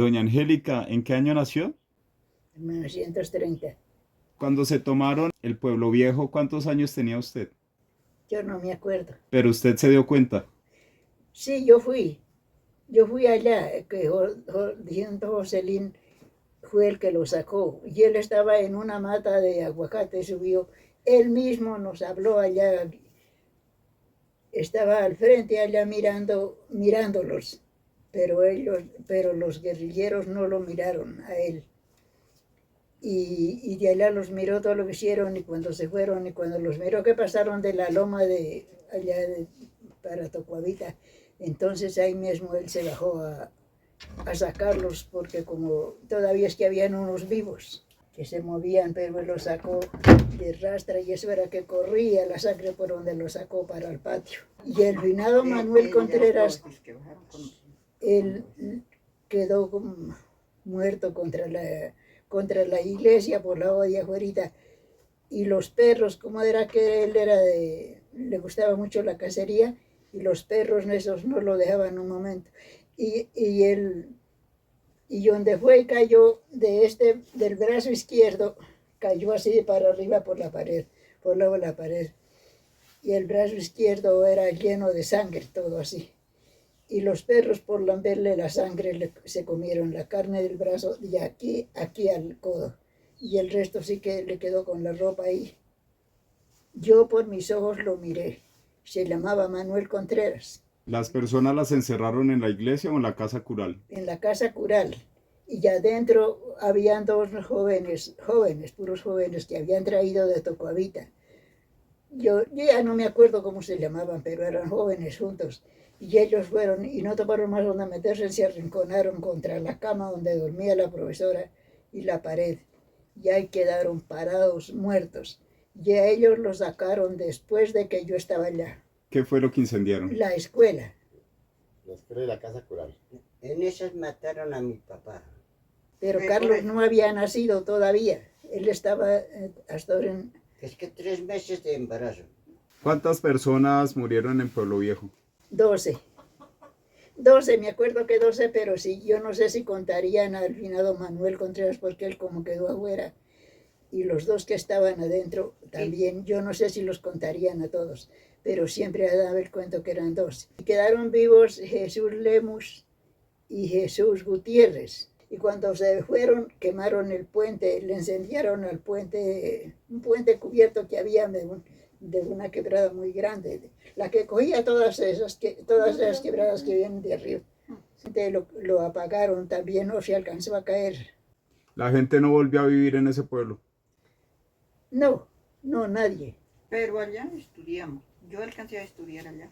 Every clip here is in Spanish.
Doña Angélica, ¿en qué año nació? En 1930. Cuando se tomaron el Pueblo Viejo, ¿cuántos años tenía usted? Yo no me acuerdo. Pero usted se dio cuenta. Sí, yo fui. Yo fui allá, que diciendo Joselín fue el que lo sacó. Y él estaba en una mata de aguacate, subió. Él mismo nos habló allá. Estaba al frente allá mirándolos. Pero los guerrilleros no lo miraron a él. Y de allá los miró todo lo que hicieron y cuando se fueron y cuando los miró que pasaron de la loma de allá para Tocuavita, entonces ahí mismo él se bajó a sacarlos porque como todavía es que habían unos vivos que se movían, pero él los sacó de rastra y eso era que corría la sangre por donde lo sacó para el patio. Y el finado Manuel Contreras, él quedó muerto contra la iglesia por la olla afuera. Y los perros, como era que él le gustaba mucho la cacería, y los perros esos no lo dejaban un momento. Y donde fue cayó del brazo izquierdo, cayó así para arriba por la pared, por luego la pared. Y el brazo izquierdo era lleno de sangre, todo así. Y los perros por lamberle la sangre se comieron la carne del brazo de aquí al codo. Y el resto sí que le quedó con la ropa ahí. Yo por mis ojos lo miré. Se llamaba Manuel Contreras. ¿Las personas las encerraron en la iglesia o en la casa cural? En la casa cural. Y ya adentro habían dos puros jóvenes que habían traído de Tocoavita. Yo ya no me acuerdo cómo se llamaban, pero eran jóvenes juntos. Y ellos fueron y no tomaron más donde meterse, se arrinconaron contra la cama donde dormía la profesora y la pared. Y ahí quedaron parados, muertos. Y a ellos los sacaron después de que yo estaba allá. ¿Qué fue lo que incendiaron? La escuela. La escuela y la casa cural. En esas mataron a mi papá. Pero Carlos no había nacido todavía. Él estaba hasta ahora en... Es que 3 meses de embarazo. ¿Cuántas personas murieron en Pueblo Viejo? 12. 12, me acuerdo que 12, pero sí, yo no sé si contarían al finado Manuel Contreras porque él como quedó afuera. Y los dos que estaban adentro también, yo no sé si los contarían a todos, pero siempre daba el cuento que eran 12. Y quedaron vivos Jesús Lemus y Jesús Gutiérrez. Y cuando se fueron, quemaron el puente, le incendiaron al puente, un puente cubierto que había de una quebrada muy grande, la que cogía todas esas quebradas que vienen de arriba. Entonces lo apagaron también, no se alcanzó a caer. ¿La gente no volvió a vivir en ese pueblo? No, no, nadie. Pero allá estudiamos. Yo alcancé a estudiar allá.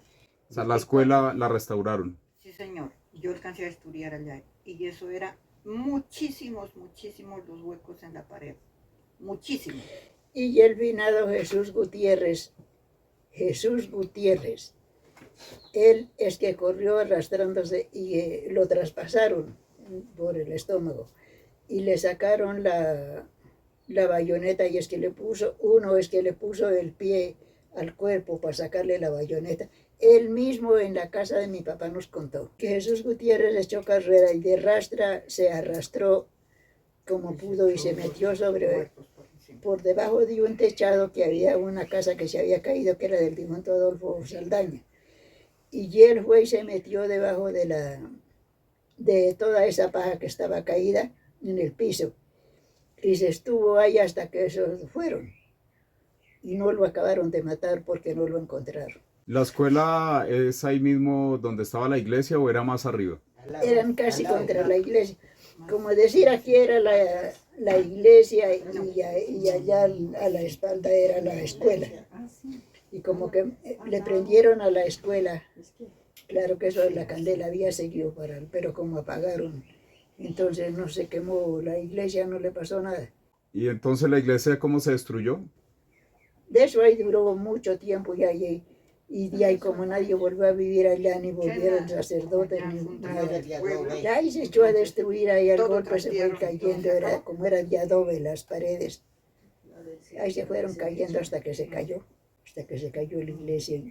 O sea, la escuela la restauraron. Sí, señor. Yo alcancé a estudiar allá. Y eso era muchísimos los huecos en la pared. Muchísimos. Y el finado Jesús Gutiérrez, él es que corrió arrastrándose y lo traspasaron por el estómago y le sacaron la bayoneta y es que le puso el pie al cuerpo para sacarle la bayoneta. Él mismo en la casa de mi papá nos contó que Jesús Gutiérrez echó carrera y de rastra se arrastró como pudo y se metió por debajo de un techado que había una casa que se había caído que era del difunto Adolfo Saldaña. Y él fue y se metió debajo de toda esa paja que estaba caída en el piso. Y se estuvo ahí hasta que esos fueron. Y no lo acabaron de matar porque no lo encontraron. ¿La escuela es ahí mismo donde estaba la iglesia o era más arriba? Eran casi contra la iglesia. Como decir, aquí era la iglesia y allá a la espalda era la escuela. Y como que le prendieron a la escuela, claro que eso de la candela había seguido pero como apagaron, entonces no se quemó la iglesia, no le pasó nada. ¿Y entonces la iglesia cómo se destruyó? De eso ahí duró mucho tiempo y de ahí como nadie volvió a vivir allá, ni volvieron sacerdotes, ni nada. Ya ahí se echó a destruir, ahí al golpe se fue cayendo, como era de adobe las paredes. Ahí se fueron cayendo hasta que se cayó la iglesia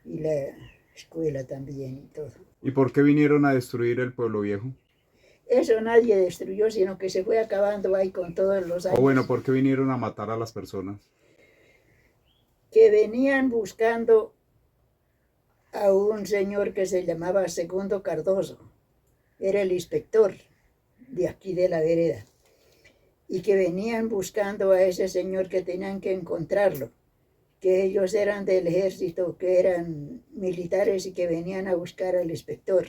y la escuela también y todo. ¿Y por qué vinieron a destruir el Pueblo Viejo? Eso nadie destruyó, sino que se fue acabando ahí con todos los O años. bueno, ¿por qué vinieron a matar a las personas? Que venían buscando a un señor que se llamaba Segundo Cardoso. Era el inspector de aquí de la vereda. Y que venían buscando a ese señor, que tenían que encontrarlo. Que ellos eran del ejército, que eran militares y que venían a buscar al inspector.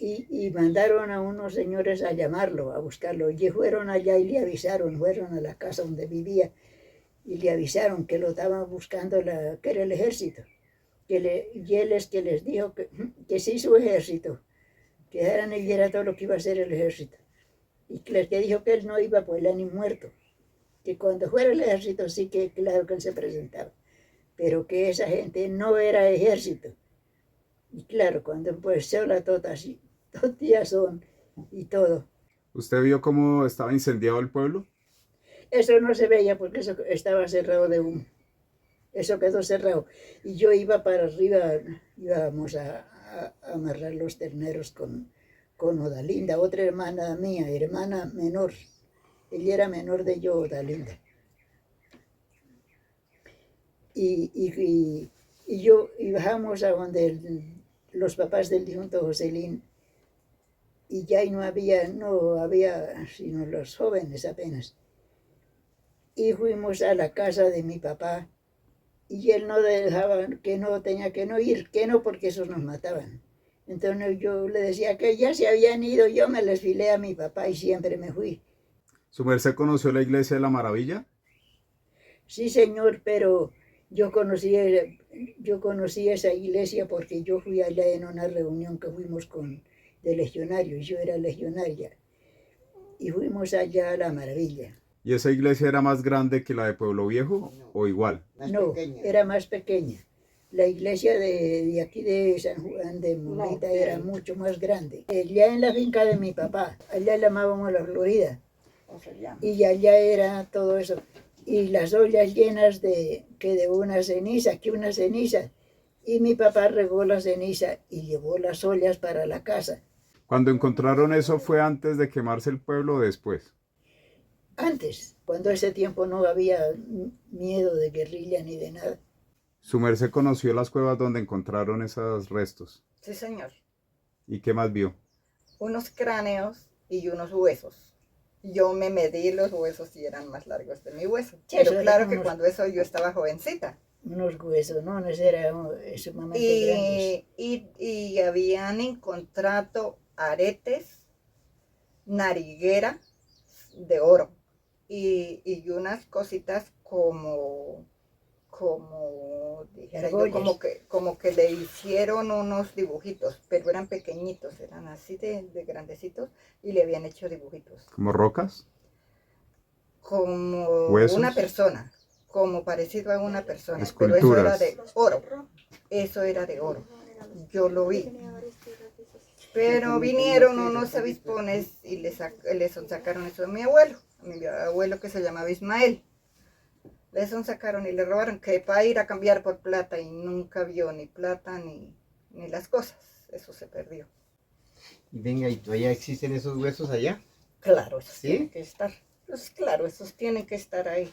Y mandaron a unos señores a llamarlo, a buscarlo. Y fueron allá y le avisaron, fueron a la casa donde vivía y le avisaron que lo estaban buscando, que era el ejército. Y él es que les dijo que sí, su ejército, que eran y era todo lo que iba a hacer el ejército. Y que les dijo que él no iba pues ni muerto, que cuando fuera el ejército sí que claro que él se presentaba, pero que esa gente no era ejército. Y claro, cuando empezó la tota así, 2 días son y todo. ¿Usted vio cómo estaba incendiado el pueblo? Eso no se veía porque eso estaba cerrado de humo. Eso quedó cerrado. Y yo iba para arriba, íbamos a amarrar los terneros con Odalinda, otra hermana mía, hermana menor. Ella era menor de yo, Odalinda. Y bajamos a donde los papás del difunto Joselín, y ya no había sino los jóvenes apenas. Y fuimos a la casa de mi papá, y él no dejaba, que no tenía que no ir, que no, porque esos nos mataban. Entonces yo le decía que ya se habían ido, yo me les filé a mi papá y siempre me fui. ¿Su merced conoció la iglesia de la Maravilla? Sí, señor, pero yo conocí esa iglesia porque yo fui allá en una reunión que fuimos de legionarios, yo era legionaria, y fuimos allá a la Maravilla. ¿Y esa iglesia era más grande que la de Pueblo Viejo o igual? Más No, pequeña. era más pequeña. La iglesia de aquí de San Juan de Murita era mucho más grande. Allá en la finca de mi papá, allá la llamábamos la Florida, ¿Cómo se llama? y allá era todo eso. Y las ollas llenas de una ceniza, que una ceniza. Y mi papá regó la ceniza y llevó las ollas para la casa. Cuando encontraron eso, ¿fue antes de quemarse el pueblo o después? Antes, cuando ese tiempo no había miedo de guerrilla ni de nada. ¿Su merced conoció las cuevas donde encontraron esos restos? Sí, señor. ¿Y qué más vio? Unos cráneos y unos huesos. Yo me medí los huesos y eran más largos de mi hueso. Sí, Pero eso claro eran que unos- cuando eso yo estaba jovencita. Unos huesos, ¿no? No eran sumamente grandes. Y habían encontrado aretes, nariguera de oro y unas cositas dijera yo, Argollas. como que le hicieron unos dibujitos, pero eran pequeñitos, eran así de grandecitos y le habían hecho dibujitos. ¿Como rocas? Como ¿Huesos? una persona, como parecido a una persona, pero eso era Esculturas. de oro, eso era de oro, yo lo vi. Pero vinieron unos avispones y les sacaron eso de mi abuelo que se llamaba Ismael. Les sacaron y le robaron, que para ir a cambiar por plata, y nunca vio ni plata ni las cosas, eso se perdió. Y venga, ¿y todavía existen esos huesos allá? Claro, esos ¿Sí? tienen que estar, pues claro, esos tienen que estar ahí.